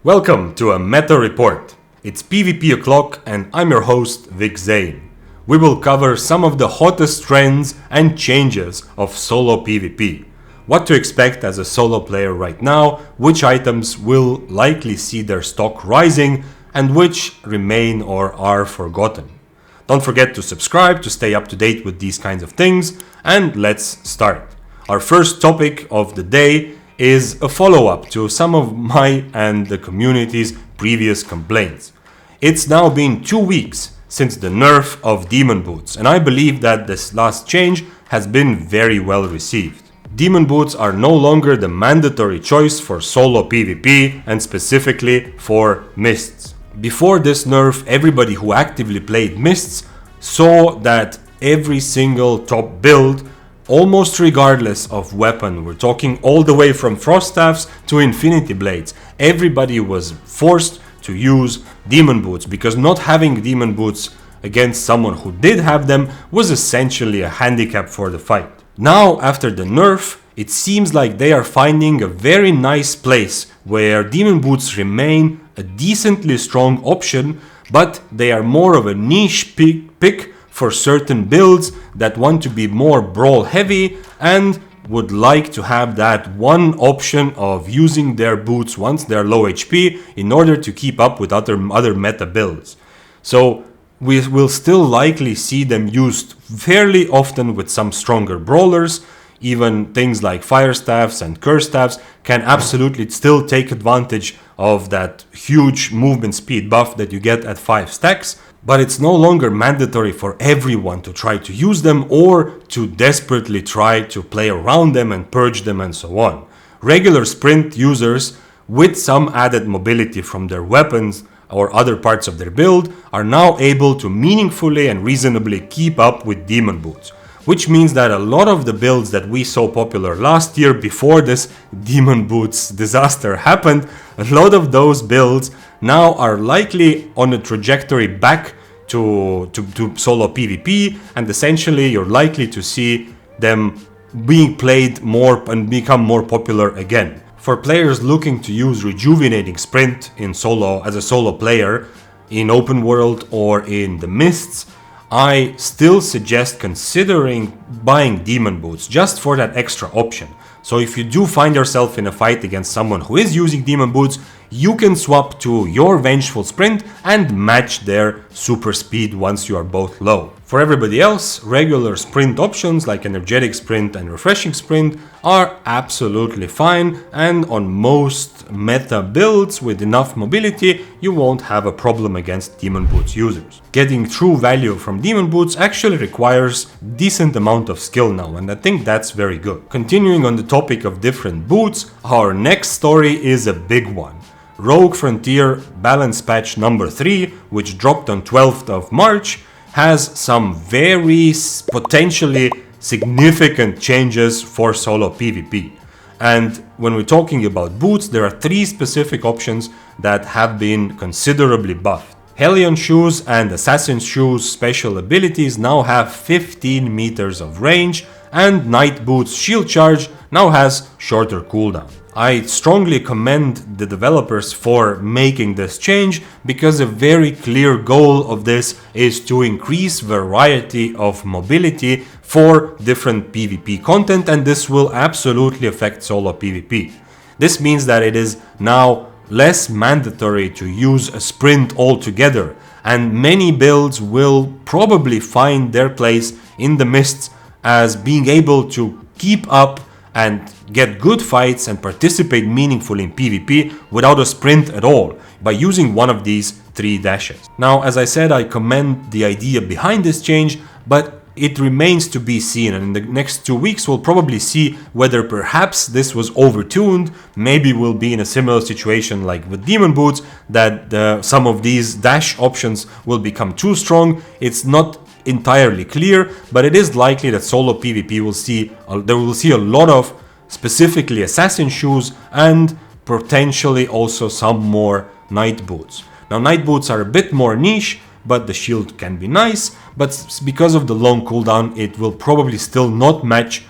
Welcome to a Meta Report. It's PvP o'clock and I'm your host Vic Zane. We will cover some of the hottest trends and changes of solo PvP. What to expect as a solo player right now, which items will likely see their stock rising, and which remain or are forgotten. Don't forget to subscribe to stay up to date with these kinds of things, and let's start. Our first topic of the day is a follow-up to some of my and the community's previous complaints. It's now been 2 weeks since the nerf of Demon Boots, and I believe that this last change has been very well received. Demon Boots are no longer the mandatory choice for solo PvP and specifically for Mists. Before this nerf, everybody who actively played Mists saw that every single top build, almost regardless of weapon, we're talking all the way from Frost Staffs to Infinity Blades, everybody was forced to use Demon Boots because not having Demon Boots against someone who did have them was essentially a handicap for the fight. Now, after the nerf, it seems like they are finding a very nice place where Demon Boots remain a decently strong option, but they are more of a niche pick for certain builds that want to be more brawl heavy and would like to have that one option of using their boots once they're low HP in order to keep up with other meta builds. So we will still likely see them used fairly often with some stronger brawlers. Even things like Fire Staffs and Curse Staffs can absolutely still take advantage of that huge movement speed buff that you get at 5 stacks. But it's no longer mandatory for everyone to try to use them or to desperately try to play around them and purge them and so on. Regular sprint users with some added mobility from their weapons or other parts of their build are now able to meaningfully and reasonably keep up with Demon Boots. Which means that a lot of the builds that we saw popular last year before this Demon Boots disaster happened, a lot of those builds now are likely on a trajectory back to solo PvP, and essentially you're likely to see them being played more and become more popular again. For players looking to use Rejuvenating Sprint in solo as a solo player in open world or in the Mists, I still suggest considering buying Demon Boots just for that extra option. So if you do find yourself in a fight against someone who is using Demon Boots, you can swap to your Vengeful Sprint and match their super speed once you are both low. For everybody else, regular sprint options like Energetic Sprint and Refreshing Sprint are absolutely fine, and on most meta builds with enough mobility, you won't have a problem against Demon Boots users. Getting true value from Demon Boots actually requires decent amount of skill now, and I think that's very good. Continuing on the topic of different boots, our next story is a big one. Rogue Frontier Balance Patch number 3, which dropped on 12th of March, has some very potentially significant changes for solo PvP. And when we're talking about boots, there are 3 specific options that have been considerably buffed. Hellion Shoes and Assassin's Shoes special abilities now have 15 meters of range, and Night Boots Shield Charge now has shorter cooldown. I strongly commend the developers for making this change because a very clear goal of this is to increase variety of mobility for different PvP content, and this will absolutely affect solo PvP. This means that it is now less mandatory to use a sprint altogether, and many builds will probably find their place in the Mists as being able to keep up and get good fights and participate meaningfully in PvP without a sprint at all by using one of these 3 dashes. Now, as I said, I commend the idea behind this change, but it remains to be seen, and in the next 2 weeks we'll probably see whether perhaps this was overtuned. Maybe we'll be in a similar situation like with Demon Boots, that some of these dash options will become too strong. It's not entirely clear, but it is likely that solo PvP will see a lot of specifically Assassin Shoes and potentially also some more Night Boots. Now, Night Boots are a bit more niche, but the shield can be nice, but because of the long cooldown, it will probably still not match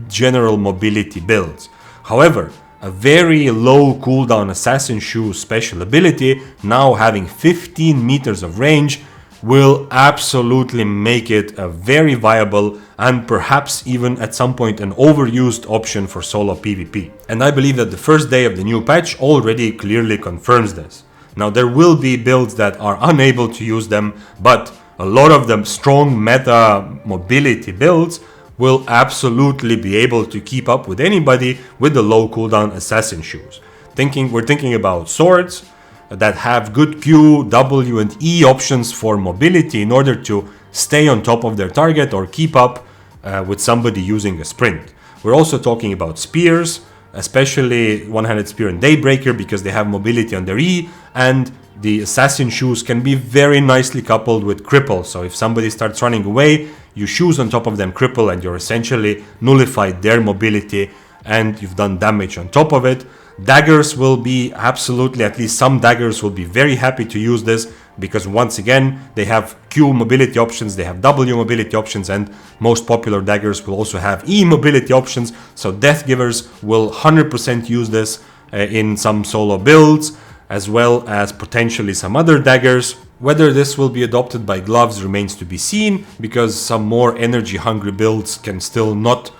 general mobility builds. However, a very low cooldown Assassin Shoe special ability, now having 15 meters of range, will absolutely make it a very viable and perhaps even at some point an overused option for solo PvP. And I believe that the first day of the new patch already clearly confirms this. Now there will be builds that are unable to use them, but a lot of them strong meta mobility builds will absolutely be able to keep up with anybody with the low cooldown Assassin Shoes. We're thinking about swords that have good Q, W and E options for mobility in order to stay on top of their target or keep up with somebody using a sprint. We're also talking about spears, especially one-handed spear and Daybreaker, because they have mobility on their E, and the Assassin Shoes can be very nicely coupled with cripple. So if somebody starts running away, you shoes on top of them cripple and you're essentially nullified their mobility and you've done damage on top of it. Daggers will be absolutely, at least some daggers will be very happy to use this, because once again they have Q mobility options, they have W mobility options, and most popular daggers will also have E mobility options. So Death Givers will 100% use this in some solo builds, as well as potentially some other daggers. Whether this will be adopted by gloves remains to be seen, because some more energy hungry builds can still not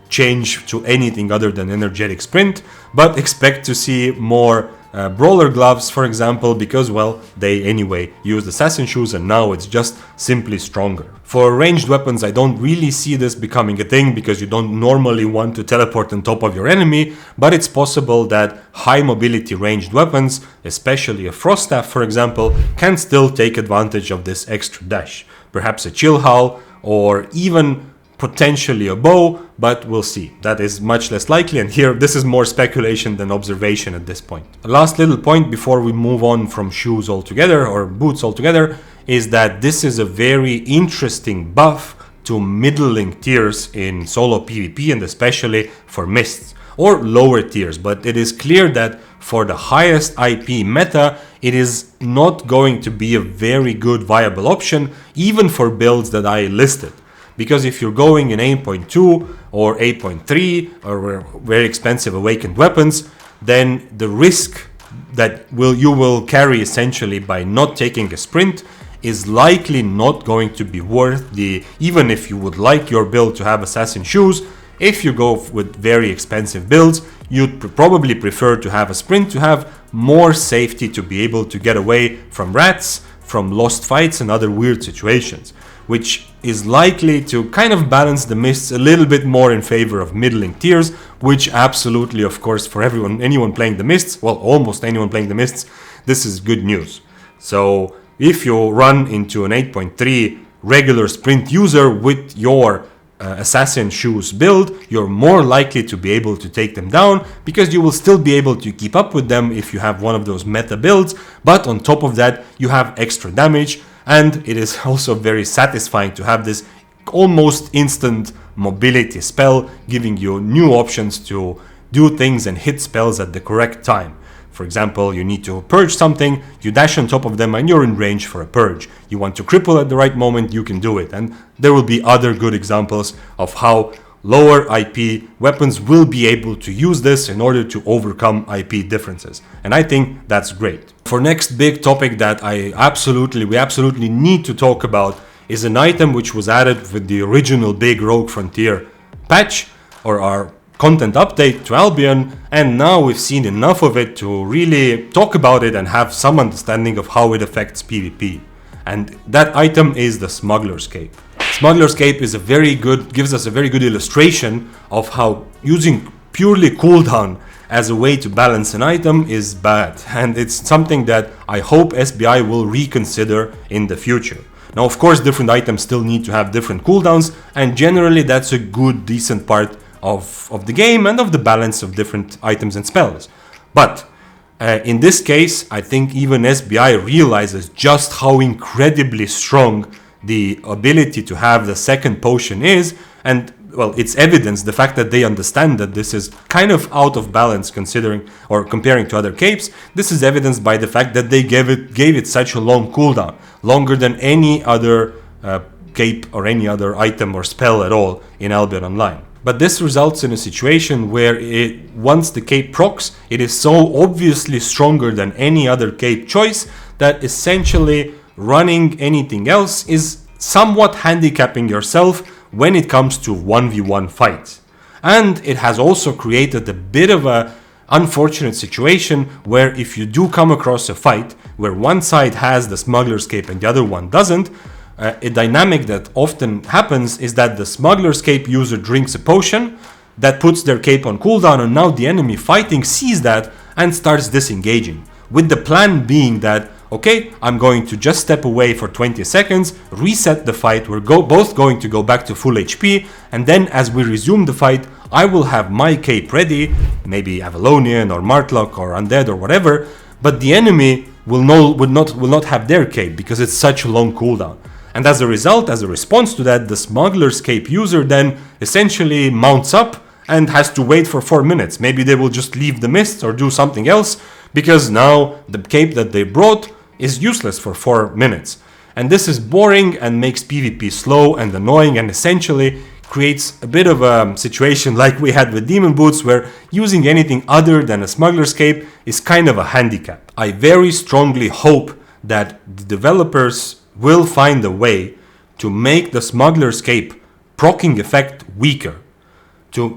change to anything other than energetic sprint, but expect to see more brawler gloves, for example, because, well, they anyway used Assassin Shoes and now it's just simply stronger. For ranged weapons, I don't really see this becoming a thing, because you don't normally want to teleport on top of your enemy, but it's possible that high mobility ranged weapons, especially a Frost Staff for example, can still take advantage of this extra dash. Perhaps a Chill Hull or even potentially a bow, but we'll see. That is much less likely, and here this is more speculation than observation at this point. A last little point before we move on from shoes altogether, or boots altogether, is that this is a very interesting buff to middling tiers in solo PvP, and especially for mists or lower tiers. But it is clear that for the highest IP meta, it is not going to be a very good viable option, even for builds that I listed. Because if you're going in 8.2 or 8.3 or very expensive awakened weapons, then the risk that you will carry essentially by not taking a sprint is likely not going to be worth even if you would like your build to have Assassin Shoes. If you go with very expensive builds, you'd probably prefer to have a sprint to have more safety, to be able to get away from rats, from lost fights and other weird situations, which is likely to kind of balance the mists a little bit more in favor of middling tiers, which absolutely, of course, for anyone playing the mists, well, almost anyone playing the mists, this is good news. So if you run into an 8.3 regular sprint user with your Assassin Shoes build, you're more likely to be able to take them down, because you will still be able to keep up with them if you have one of those meta builds, but on top of that you have extra damage. And it is also very satisfying to have this almost instant mobility spell, giving you new options to do things and hit spells at the correct time. For example, you need to purge something, you dash on top of them and you're in range for a purge. You want to cripple at the right moment, you can do it. And there will be other good examples of how lower IP weapons will be able to use this in order to overcome IP differences. And I think that's great. For next big topic that we absolutely need to talk about is an item which was added with the original big Rogue Frontier patch, or our content update to Albion, and now we've seen enough of it to really talk about it and have some understanding of how it affects PvP. And that item is the Smuggler's Cape. Smuggler's Cape is gives us a very good illustration of how using purely cooldown as a way to balance an item is bad, and it's something that I hope SBI will reconsider in the future. Now, of course, different items still need to have different cooldowns, and generally that's a good, decent part of the game and of the balance of different items and spells. But in this case, I think even SBI realizes just how incredibly strong the ability to have the second potion is, and well, it's evidence, the fact that they understand that this is kind of out of balance considering or comparing to other capes. This is evidenced by the fact that they gave it such a long cooldown, longer than any other cape or any other item or spell at all in Albion Online. But this results in a situation where once the cape procs, it is so obviously stronger than any other cape choice that essentially running anything else is somewhat handicapping yourself when it comes to 1v1 fights. And it has also created a bit of a unfortunate situation where if you do come across a fight where one side has the smuggler's cape and the other one doesn't, a dynamic that often happens is that the smuggler's cape user drinks a potion that puts their cape on cooldown, and now the enemy fighting sees that and starts disengaging, with the plan being that, okay, I'm going to just step away for 20 seconds, reset the fight, we're both going to go back to full HP, and then as we resume the fight, I will have my cape ready, maybe Avalonian or Martlock or Undead or whatever, but the enemy will not have their cape because it's such a long cooldown. And as a result, as a response to that, the smuggler's cape user then essentially mounts up and has to wait for 4 minutes. Maybe they will just leave the mist or do something else because now the cape that they brought is useless for 4 minutes. And this is boring and makes PvP slow and annoying, and essentially creates a bit of a situation like we had with Demon Boots, where using anything other than a smuggler's cape is kind of a handicap. I very strongly hope that the developers will find a way to make the smuggler's cape proccing effect weaker.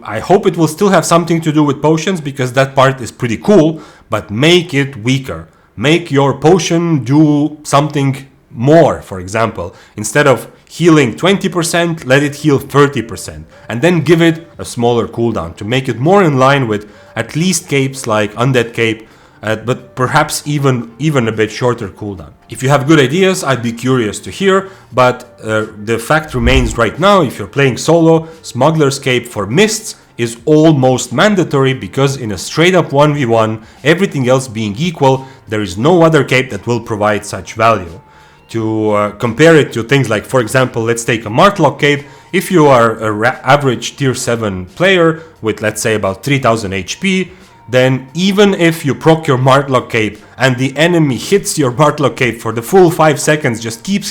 I hope it will still have something to do with potions, because that part is pretty cool, but make it weaker. Make your potion do something more, for example. Instead of healing 20%, let it heal 30%, and then give it a smaller cooldown to make it more in line with at least capes like Undead Cape, but perhaps even a bit shorter cooldown. If you have good ideas, I'd be curious to hear, but the fact remains right now, if you're playing solo, Smuggler's Cape for Mists is almost mandatory, because in a straight up 1v1, everything else being equal, there is no other cape that will provide such value. To compare it to things like, for example, let's take a Martlock cape. If you are an average tier 7 player with, let's say, about 3000 HP, then even if you proc your Martlock cape and the enemy hits your Martlock cape for the full 5 seconds, just keeps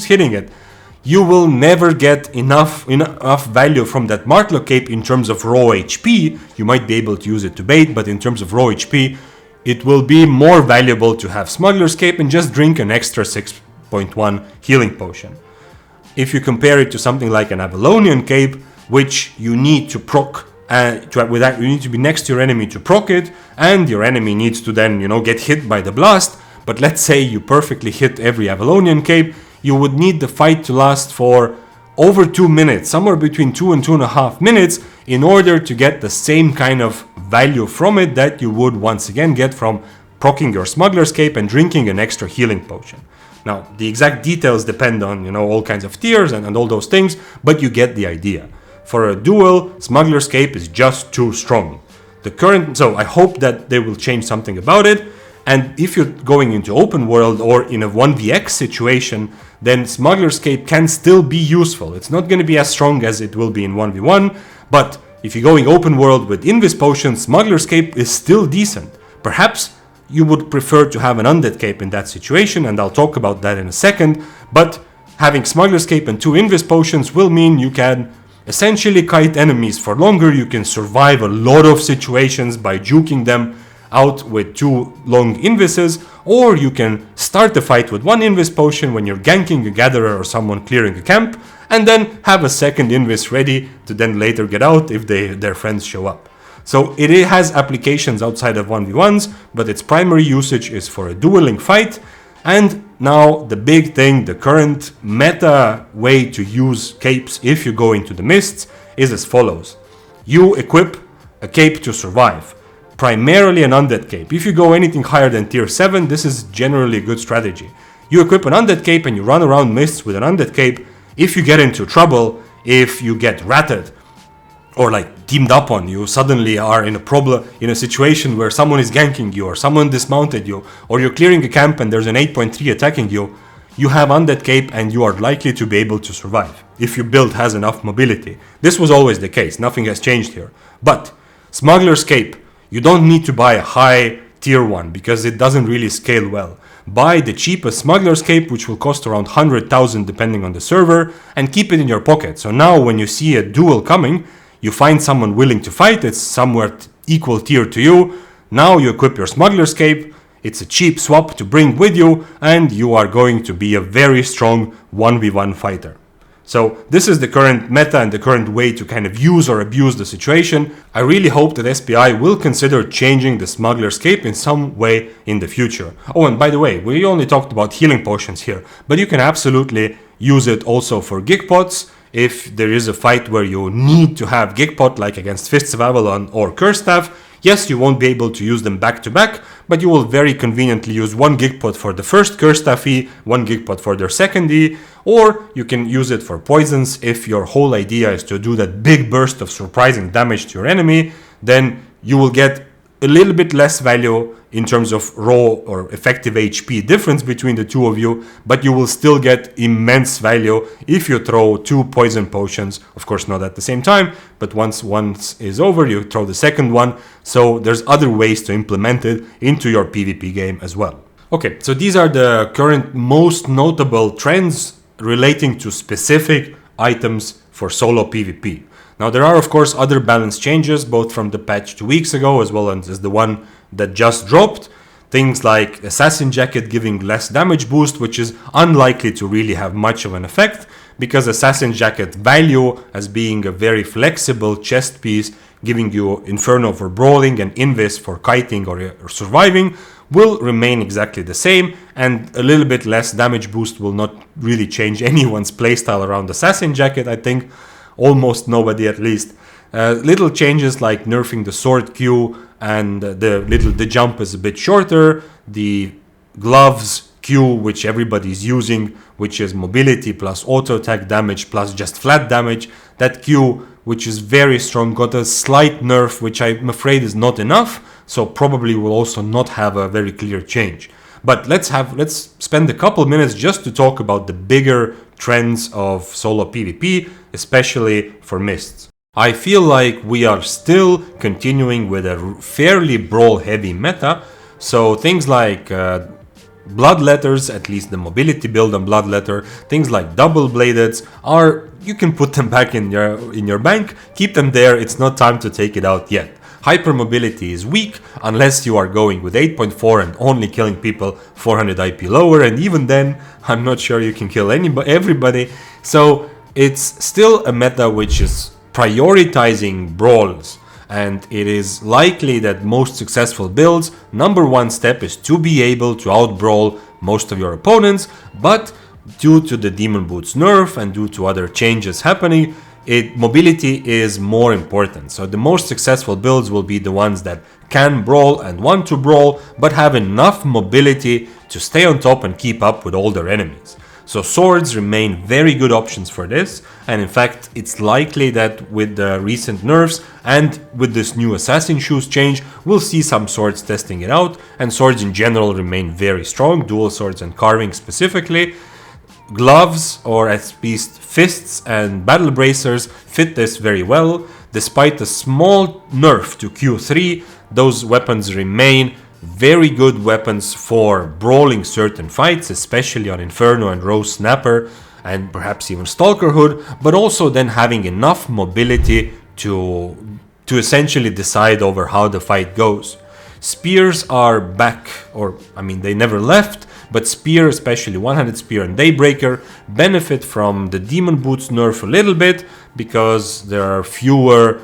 hitting it, you will never get enough value from that Martlock cape in terms of raw HP. You might be able to use it to bait, but in terms of raw HP, it will be more valuable to have Smuggler's Cape and just drink an extra 6.1 healing potion. If you compare it to something like an Avalonian cape, which you need to proc, you need to be next to your enemy to proc it, and your enemy needs to then, get hit by the blast. But let's say you perfectly hit every Avalonian cape, you would need the fight to last for over 2 minutes, somewhere between 2 and 2.5 minutes, in order to get the same kind of value from it that you would once again get from proccing your Smuggler's Cape and drinking an extra healing potion. Now, the exact details depend on, all kinds of tiers and all those things, but you get the idea. For a duel, Smuggler's Cape is just too strong. So I hope that they will change something about it. And if you're going into open world or in a 1vx situation, then Smuggler's Cape can still be useful. It's not going to be as strong as it will be in 1v1, but if you're going open world with Invis potions, Smuggler's Cape is still decent. Perhaps you would prefer to have an Undead Cape in that situation, and I'll talk about that in a second, but having Smuggler's Cape and 2 Invis potions will mean you can essentially kite enemies for longer. You can survive a lot of situations by juking them out with 2 long invises, or you can start the fight with 1 invis potion when you're ganking a gatherer or someone clearing a camp, and then have a second invis ready to then later get out if their friends show up. So it has applications outside of 1v1s, but its primary usage is for a dueling fight. And now the big thing, the current meta way to use capes if you go into the mists is as follows. You equip a cape to survive, primarily an Undead Cape. If you go anything higher than tier 7, this is generally a good strategy. You equip an Undead Cape and you run around mists with an Undead Cape. If you get into trouble, if you get ratted, or teamed up on, you suddenly are in a situation where someone is ganking you, or someone dismounted you, or you're clearing a camp and there's an 8.3 attacking you, you have Undead Cape and you are likely to be able to survive, if your build has enough mobility. This was always the case, nothing has changed here. But Smuggler's Cape, you don't need to buy a high tier one, because it doesn't really scale well. Buy the cheapest Smuggler's Cape, which will cost around 100,000 depending on the server, and keep it in your pocket. So now when you see a duel coming, you find someone willing to fight, it's somewhat equal tier to you. Now you equip your Smuggler's Cape, it's a cheap swap to bring with you, and you are going to be a very strong 1v1 fighter. So this is the current meta and the current way to kind of use or abuse the situation. I really hope that SPI will consider changing the Smuggler's Cape in some way in the future. Oh, and by the way, we only talked about healing potions here, but you can absolutely use it also for Geek Pots. If there is a fight where you need to have Geek Pot, like against Fists of Avalon or Curse Staff, yes, you won't be able to use them back to back, but you will very conveniently use one Geek Pot for the first Curse Staff E, one Geek Pot for their second E, or you can use it for poisons. If your whole idea is to do that big burst of surprising damage to your enemy, then you will get a little bit less value in terms of raw or effective HP difference between the two of you, but you will still get immense value if you throw 2 poison potions, of course not at the same time, but once is over you throw the second one. So there's other ways to implement it into your PvP game as well. Okay, so these are the current most notable trends relating to specific items for solo PvP. Now there are of course other balance changes, both from the patch 2 weeks ago as well as the one that just dropped. Things like Assassin Jacket giving less damage boost, which is unlikely to really have much of an effect, because Assassin Jacket value as being a very flexible chest piece, giving you Inferno for brawling and Invis for kiting or surviving, will remain exactly the same, and a little bit less damage boost will not really change anyone's playstyle around Assassin Jacket, I think. Almost nobody, at least. Little changes like nerfing the sword Q, and the jump is a bit shorter. The gloves Q, which everybody's using, which is mobility plus auto attack damage plus just flat damage. That Q, which is very strong, got a slight nerf, which I'm afraid is not enough. So probably will also not have a very clear change. But let's spend a couple minutes just to talk about the bigger trends of solo PvP, especially for Mists. I feel like we are still continuing with a fairly brawl heavy meta, so things like Bloodletters, at least the mobility build on Bloodletter, things like double bladeds are, you can put them back in your bank, keep them there, it's not time to take it out yet. Hypermobility is weak unless you are going with 8.4 and only killing people 400 IP lower, and even then I'm not sure you can kill everybody. So it's still a meta which is prioritizing brawls, and it is likely that most successful builds, number one step is to be able to outbrawl most of your opponents, but due to the Demon Boots nerf and due to other changes happening, mobility is more important. So the most successful builds will be the ones that can brawl and want to brawl, but have enough mobility to stay on top and keep up with all their enemies. So swords remain very good options for this, and in fact it's likely that with the recent nerfs and with this new assassin shoes change, we'll see some swords testing it out, and swords in general remain very strong, dual swords and carving specifically. Gloves, or at least fists and battle bracers, fit this very well. Despite a small nerf to Q3, those weapons remain very good weapons for brawling certain fights, especially on Inferno and Rose Snapper, and perhaps even Stalker Hood, but also then having enough mobility to essentially decide over how the fight goes. Spears are back, or I mean they never left, but Spear, especially one-handed Spear and Daybreaker, benefit from the Demon Boots nerf a little bit, because there are fewer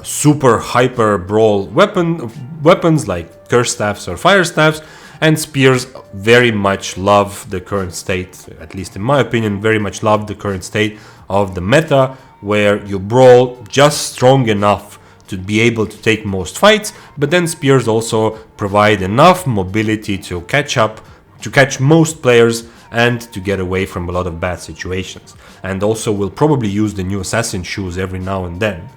super hyper brawl weapons like Curse Staffs or Fire Staffs, and Spears very much love the current state, at least in my opinion, very much love the current state of the meta, where you brawl just strong enough to be able to take most fights, but then Spears also provide enough mobility to catch most players and to get away from a lot of bad situations. And also will probably use the new assassin shoes every now and then.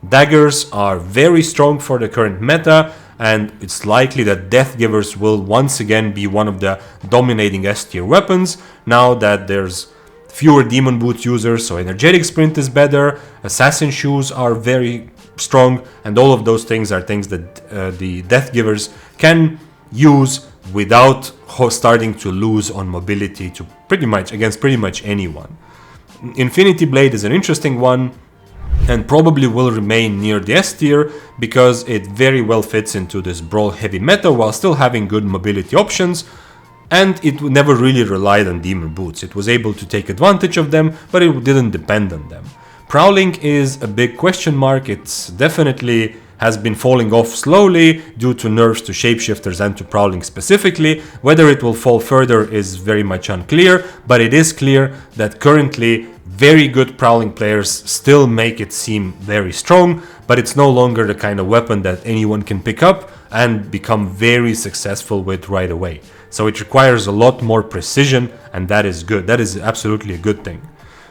Daggers are very strong for the current meta, and it's likely that Death Givers will once again be one of the dominating S tier weapons, now that there's fewer Demon Boots users, so Energetic Sprint is better, Assassin Shoes are very strong, and all of those things are things that the Death Givers can use without starting to lose on mobility to against pretty much anyone. Infinity Blade is an interesting one. and probably will remain near the S tier because it very well fits into this brawl heavy meta while still having good mobility options, and it never really relied on demon boots. It was able to take advantage of them, but it didn't depend on them. Prowling is a big question mark. It's definitely has been falling off slowly due to nerfs to shapeshifters and to prowling specifically. Whether it will fall further is very much unclear, but it is clear that currently very good prowling players still make it seem very strong, but it's no longer the kind of weapon that anyone can pick up and become very successful with right away. So it requires a lot more precision, and that is good. That is absolutely a good thing.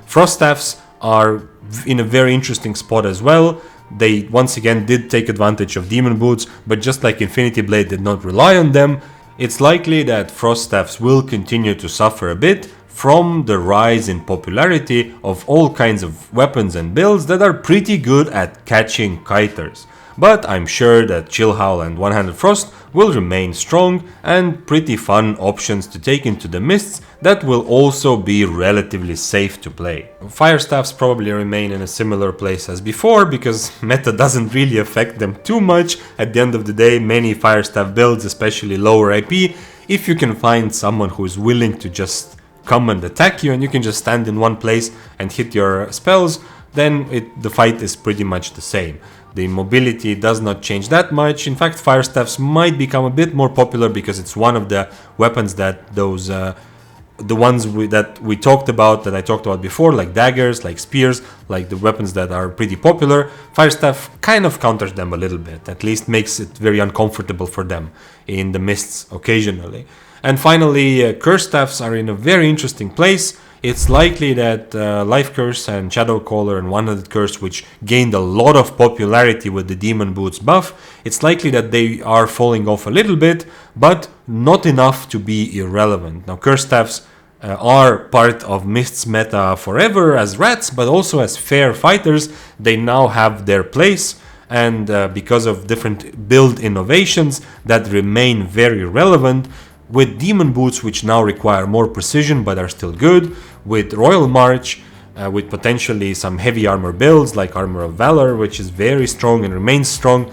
Frost staffs are in a very interesting spot as well. They once again did take advantage of demon boots, but just like Infinity Blade did not rely on them, it's likely that Frost staffs will continue to suffer a bit from the rise in popularity of all kinds of weapons and builds that are pretty good at catching kiters. But I'm sure that Chill Howl and One-Handed Frost will remain strong and pretty fun options to take into the mists that will also be relatively safe to play. Fire staffs probably remain in a similar place as before because meta doesn't really affect them too much. At the end of the day, many fire staff builds, especially lower IP, if you can find someone who is willing to just come and attack you and you can just stand in one place and hit your spells, then the fight is pretty much the same. The mobility does not change that much. In fact, fire staffs might become a bit more popular because it's one of the weapons that the ones that I talked about before, like daggers, like spears, like the weapons that are pretty popular. Fire staff kind of counters them a little bit, at least makes it very uncomfortable for them in the mists occasionally. And finally, curse staffs are in a very interesting place. It's likely that Life Curse and Shadow Caller and One-Handed Curse, which gained a lot of popularity with the Demon Boots buff, it's likely that they are falling off a little bit, but not enough to be irrelevant. Now, Curse Staffs are part of Mist's meta forever as rats, but also as fair fighters. They now have their place, and because of different build innovations that remain very relevant, with Demon Boots, which now require more precision but are still good, with Royal March, with potentially some heavy armor builds like Armor of Valor, which is very strong and remains strong,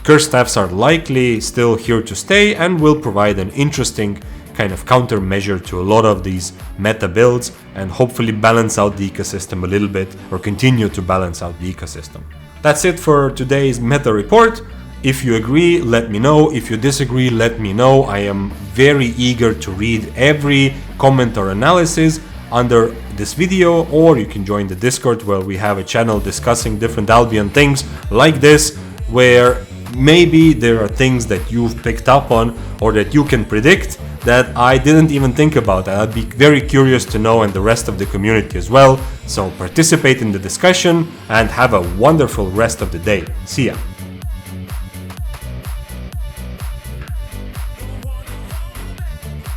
Curse Staffs are likely still here to stay and will provide an interesting kind of countermeasure to a lot of these meta builds and hopefully balance out the ecosystem a little bit, or continue to balance out the ecosystem. That's it for today's meta report. If you agree, let me know. If you disagree, let me know. I am very eager to read every comment or analysis under this video, or you can join the Discord where we have a channel discussing different Albion things like this, where maybe there are things that you've picked up on or that you can predict that I didn't even think about. I'd be very curious to know, and the rest of the community as well. So participate in the discussion and have a wonderful rest of the day. See ya.